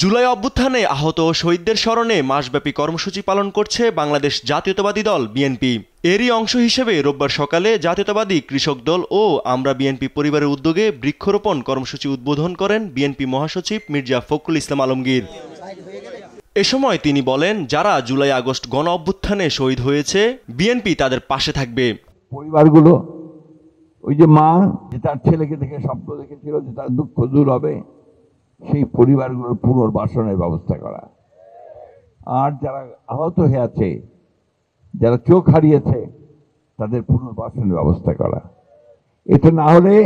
জুলাই অভ্যুত্থানে আহত ও শহীদদের স্মরণে মাসব্যাপী কর্মসূচি পালন করছে বাংলাদেশ জাতীয়তাবাদী দল বিএনপি। এরই অংশ হিসেবে রোববার সকালে জাতীয়তাবাদী কৃষক দল ও আমরা বিএনপি পরিবারের উদ্যোগে বৃক্ষরোপণ কর্মসূচি উদ্বোধন করেন বিএনপি মহাসচিব মির্জা ফখরুল ইসলাম আলমগীর। এ সময় তিনি বলেন, যারা জুলাই আগস্ট গণ অভ্যুত্থানে শহীদ হয়েছে বিএনপি তাদের পাশে থাকবে। পরিবারগুলো, ওই যে মা যে তার ছেলেকে দেখে স্বপ্ন দেখেছিল যে তার দুঃখ দূর হবে, সেই পরিবারগুলোর পুনর্বাসনের ব্যবস্থা করা, আর যারা আহত হয়ে আছে, যারা চোখ হারিয়েছে, তাদের পুনর্বাসনের ব্যবস্থা করা। এটা না হলে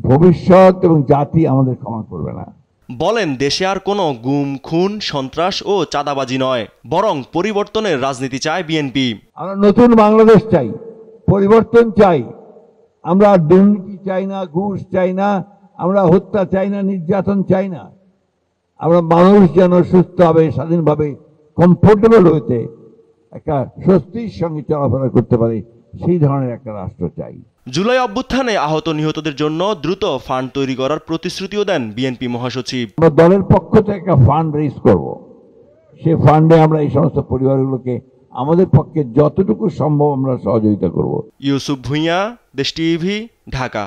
ভবিষ্যৎ এবং জাতি আমাদের ক্ষমা করবে না। বলেন, দেশে আর কোনো গুম, খুন, সন্ত্রাস ও চাঁদাবাজি নয়, বরং পরিবর্তনের রাজনীতি চায় বিএনপি। আমরা নতুন বাংলাদেশ চাই, পরিবর্তন চাই। আমরা দুর্নীতি চাই না, ঘুষ চাই না, আমরা হত্যা চাই না, নির্যাতন চাই না। আমরা মানুষ যেন সুস্থভাবে, স্বাধীনভাবে, কমফোর্টেবল হইতে একটা স্বস্তির সঙ্গে চলাফেরা করতে পারে, সেই ধরনের একটা রাষ্ট্র চাই। জুলাই অভ্যুত্থানে আহত নিহতদের জন্য দ্রুত ফান্ড তৈরি করার প্রতিশ্রুতিও দেন বিএনপি মহাসচিব। আমরা দলের পক্ষ থেকে একটা ফান্ড রেজ করব, সেই ফান্ডে আমরা এই সমস্ত পরিবারগুলোকে আমাদের পক্ষে যতটুকু সম্ভব আমরা সহযোগিতা করব। ইউসুফ ভুঁইয়া, দেশ টিভি, ঢাকা।